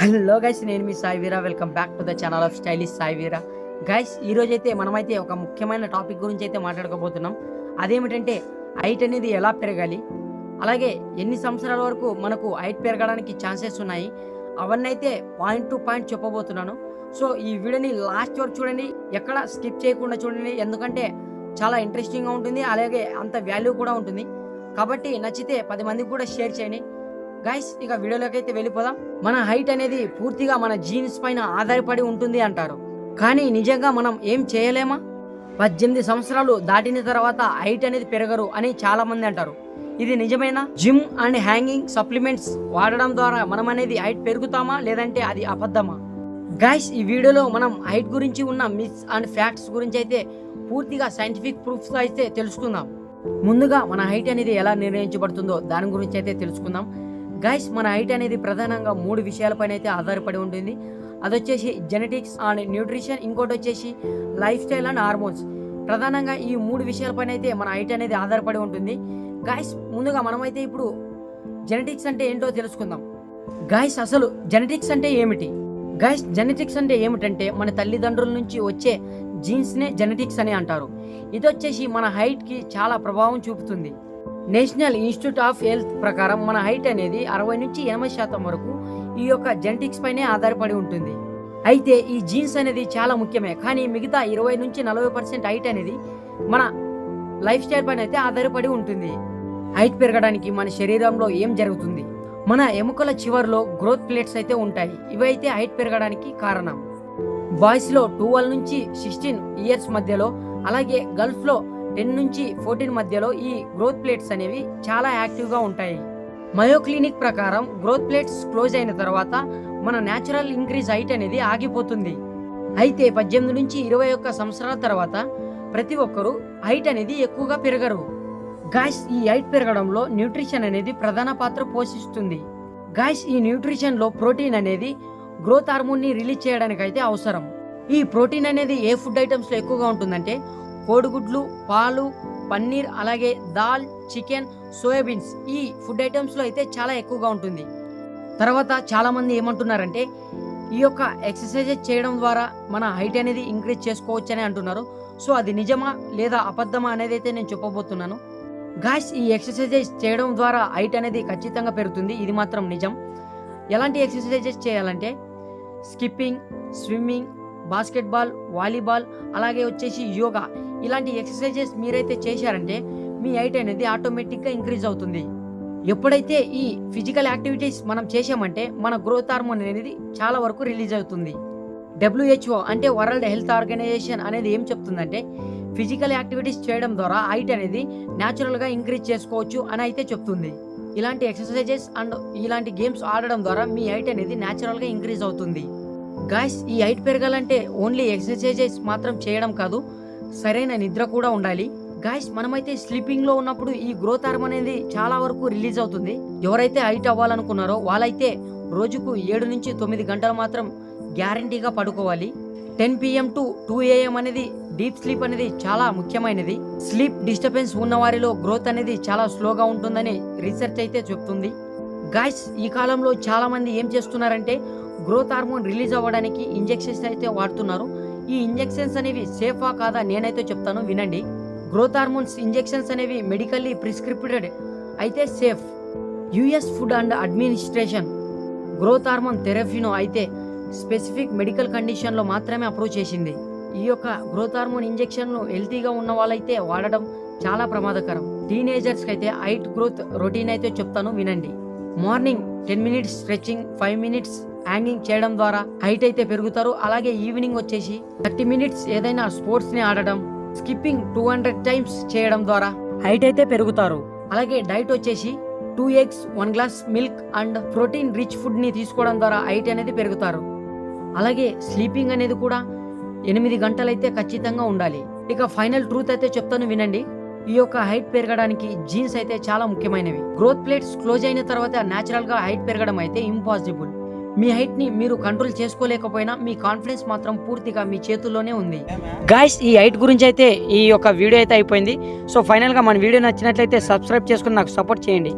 Hello guys, నేను మీ Sai Veera. Welcome back to the channel of stylish Sai Veera. Guys, ఈరోజైతే మనమైతే ఒక ముఖ్యమైన టాపిక్ గురించి అయితే మాట్లాడుకోబోతున్నాం. అదేమిటంటే హైట్ అనేది ఎలా పెరగాలి, అలాగే ఎన్ని సంవత్సరాల వరకు మనకు హైట్ పెరగడానికి ఛాన్సెస్ ఉన్నాయి, అవన్నీ అయితే పాయింట్ టు పాయింట్ చెప్పబోతున్నాను. సో ఈ వీడియోని లాస్ట్ వరకు చూడండి, ఎక్కడ స్కిప్ చేయకుండా చూడండి, ఎందుకంటే చాలా ఇంట్రెస్టింగ్గా ఉంటుంది, అలాగే అంత వాల్యూ కూడా ఉంటుంది. కాబట్టి నచ్చితే 10 మందికి కూడా షేర్ చేయండి. గైస్, ఇక వీడియోలోకి అయితే వెళ్ళిపోదాం. మన హైట్ అనేది పూర్తిగా మన జీన్స్ పైన ఆధారపడి ఉంటుంది అంటారు, కానీ నిజంగా మనం ఏం చేయలేమా? 18 సంవత్సరాలు దాటిన తర్వాత హైట్ అనేది పెరగరు అని చాలా మంది అంటారు. ఇది నిజమేనా? జిమ్ అండ్ హ్యాంగింగ్ సప్లిమెంట్స్ వాడడం ద్వారా మనం అనేది హైట్ పెరుగుతామా, లేదంటే అది అబద్ధమా? గైస్, ఈ వీడియోలో మనం హైట్ గురించి ఉన్న మిత్స్ అండ్ ఫ్యాక్ట్స్ గురించి అయితే పూర్తిగా సైంటిఫిక్ ప్రూఫ్స్ అయితే తెలుసుకుందాం. ముందుగా మన హైట్ అనేది ఎలా నిర్ణయించబడుతుందో దాని గురించి అయితే తెలుసుకుందాం. గైస్, మన హైట్ అనేది ప్రధానంగా 3 విషయాలపైన అయితే ఆధారపడి ఉంటుంది. అదొచ్చేసి జెనెటిక్స్ అండ్ న్యూట్రిషన్, ఇంకోటి వచ్చేసి లైఫ్ స్టైల్ అండ్ హార్మోన్స్. ప్రధానంగా ఈ 3 విషయాలపైన అయితే మన హైట్ అనేది ఆధారపడి ఉంటుంది. గైస్, ముందుగా మనమైతే ఇప్పుడు జెనెటిక్స్ అంటే ఏంటో తెలుసుకుందాం. గైస్, అసలు జెనెటిక్స్ అంటే ఏమిటి? గైస్, జెనెటిక్స్ అంటే ఏమిటంటే మన తల్లిదండ్రుల నుంచి వచ్చే జీన్స్నే జెనెటిక్స్ అని అంటారు. ఇది వచ్చేసి మన హైట్కి చాలా ప్రభావం చూపుతుంది. నేషనల్ ఇన్స్టిట్యూట్ ఆఫ్ హెల్త్ ప్రకారం మన హైట్ అనేది 60 నుంచి 80% వరకు ఈ యొక్క జెనెటిక్స్ పైనే ఆధారపడి ఉంటుంది. అయితే ఈ జీన్స్ అనేది చాలా ముఖ్యమే, కానీ మిగతా 20 నుంచి 40% హైట్ అనేది మన లైఫ్ స్టైల్ పైన అయితే ఆధారపడి ఉంటుంది. హైట్ పెరగడానికి మన శరీరంలో ఏం జరుగుతుంది? మన ఎముకల చివర్లో గ్రోత్ ప్లేట్స్ అయితే ఉంటాయి. ఇవైతే హైట్ పెరగడానికి కారణం. బాయ్స్లో 12 నుంచి 16 ఇయర్స్ మధ్యలో, అలాగే గర్ల్స్లో 10 నుంచి 14 మధ్యలో ఈ గ్రోత్ ప్లేట్స్ అనేవి చాలా యాక్టివ్గా ఉంటాయి. మయో క్లినిక్ ప్రకారం గ్రోత్ ప్లేట్స్ క్లోజ్ అయిన తర్వాత మన న్యాచురల్ ఇంక్రీజ్ హైట్ అనేది ఆగిపోతుంది. అయితే 18 నుంచి 21 సంవత్సరాల తర్వాత ప్రతి ఒక్కరూ హైట్ అనేది ఎక్కువగా పెరగరు. గాయ్స్, ఈ హైట్ పెరగడంలో న్యూట్రిషన్ అనేది ప్రధాన పాత్ర పోషిస్తుంది. గాయ్స్, ఈ న్యూట్రిషన్లో ప్రోటీన్ అనేది గ్రోత్ హార్మోన్ని రిలీజ్ చేయడానికి అయితే అవసరం. ఈ ప్రోటీన్ అనేది ఏ ఫుడ్ ఐటమ్స్లో ఎక్కువగా ఉంటుందంటే కోడిగుడ్లు, పాలు, పన్నీర్, అలాగే దాల్, చికెన్, సోయాబీన్స్, ఈ ఫుడ్ ఐటమ్స్లో అయితే చాలా ఎక్కువగా ఉంటుంది. తర్వాత చాలామంది ఏమంటున్నారంటే ఈ యొక్క ఎక్సర్సైజెస్ చేయడం ద్వారా మన హైట్ అనేది ఇంక్రీజ్ చేసుకోవచ్చని అంటున్నారు. సో అది నిజమా లేదా అబద్ధమా అనేది అయితే నేను చెప్పబోతున్నాను. గాయ్స్, ఈ ఎక్సర్సైజెస్ చేయడం ద్వారా హైట్ అనేది ఖచ్చితంగా పెరుగుతుంది, ఇది మాత్రం నిజం. ఎలాంటి ఎక్సర్సైజెస్ చేయాలంటే స్కిప్పింగ్, స్విమ్మింగ్, బాస్కెట్బాల్, వాలీబాల్, అలాగే వచ్చేసి యోగా, ఇలాంటి ఎక్సర్సైజెస్ మీరైతే చేశారంటే మీ హైట్ అనేది ఆటోమేటిక్గా ఇంక్రీజ్ అవుతుంది. ఎప్పుడైతే ఈ ఫిజికల్ యాక్టివిటీస్ మనం చేసామంటే మన గ్రోత్ హార్మోన్ అనేది చాలా వరకు రిలీజ్ అవుతుంది. WHO అంటే వరల్డ్ హెల్త్ ఆర్గనైజేషన్ అనేది ఏం చెప్తుందంటే ఫిజికల్ యాక్టివిటీస్ చేయడం ద్వారా హైట్ అనేది న్యాచురల్గా ఇంక్రీజ్ చేసుకోవచ్చు అని అయితే చెప్తుంది. ఇలాంటి ఎక్సర్సైజెస్ అండ్ ఇలాంటి గేమ్స్ ఆడడం ద్వారా మీ హైట్ అనేది న్యాచురల్గా ఇంక్రీజ్ అవుతుంది. గాయ్స్, ఈ హైట్ పెరగాలంటే ఓన్లీ ఎక్సర్సైజెస్ మాత్రం చేయడం కాదు, సరైన నిద్ర కూడా ఉండాలి. గాయ్స్, మనమైతే స్లీపింగ్లో ఉన్నప్పుడు ఈ గ్రోత్ హార్మోన్ అనేది చాలా వరకు రిలీజ్ అవుతుంది. ఎవరైతే హైట్ అవ్వాలనుకున్నారో వాళ్ళైతే రోజుకు 7 నుంచి 9 గంటలు మాత్రం గ్యారంటీగా పడుకోవాలి. 10 PM to 2 AM అనేది డీప్ స్లీప్ అనేది చాలా ముఖ్యమైనది. స్లీప్ డిస్టర్బెన్స్ ఉన్న వారిలో గ్రోత్ అనేది చాలా స్లోగా ఉంటుందని రీసెర్చ్ అయితే చెప్తుంది. గాయ్స్, ఈ కాలంలో చాలా మంది ఏం చేస్తున్నారంటే గ్రోత్ హార్మోన్ రిలీజ్ అవ్వడానికి ఇంజెక్షన్స్ అయితే వాడుతున్నారు. ఈ ఇంజెక్షన్స్ అనేవి సేఫా కాదా నేనైతే చెప్తాను, వినండి. గ్రోత్ హార్మోన్స్ ఇంజెక్షన్స్ అనేవి మెడికల్లీ ప్రిస్క్రిప్టెడ్ అయితే safe. US food and administration growth hormone థెరపీను అయితే స్పెసిఫిక్ మెడికల్ కండిషన్లో మాత్రమే అప్రూవ్ చేసింది. ఈ యొక్క గ్రోత్ హార్మోన్ ఇంజెక్షన్లు హెల్తీగా ఉన్న వాళ్ళైతే వాడడం చాలా ప్రమాదకరం. టీనేజర్స్కి అయితే హైట్ గ్రోత్ రొటీన్ అయితే చెప్తాను, వినండి. Morning 10 minutes stretching, 5 minutes hanging చేయడం ద్వారా హైట్ అయితే పెరుగుతారు. అలాగే ఈవినింగ్ వచ్చేసి 30 మినిట్స్ ఏదైనా స్పోర్ట్స్ని ఆడడం, స్కిప్పింగ్ 200 టైమ్స్ చేయడం ద్వారా హైట్ అయితే పెరుగుతారు. అలాగే డైట్ వచ్చేసి 2 eggs, 1 glass milk and protein rich ఫుడ్ని తీసుకోవడం ద్వారా హైట్ అనేది పెరుగుతారు. అలాగే స్లీపింగ్ అనేది కూడా 8 గంటలైతే ఖచ్చితంగా ఉండాలి. ఇక ఫైనల్ ట్రూత్ అయితే చెప్తాను, వినండి. ఈ యొక్క హైట్ పెరగడానికి జీన్స్ అయితే చాలా ముఖ్యమైనవి. గ్రోత్ ప్లేట్స్ క్లోజ్ అయిన తర్వాత న్యాచురల్గా హైట్ పెరగడం అయితే ఇంపాసిబుల్. మీ హైట్ ని మీరు కంట్రోల్ చేసుకోలేకపోయినా మీ కాన్ఫిడెన్స్ మాత్రం పూర్తిగా మీ చేతుల్లోనే ఉంది. గాయ్స్, ఈ హైట్ గురించి అయితే ఈ యొక్క వీడియో అయితే అయిపోయింది. సో ఫైనల్ గా మన వీడియో నచ్చినట్లయితే సబ్స్క్రైబ్ చేసుకుని నాకు సపోర్ట్ చేయండి.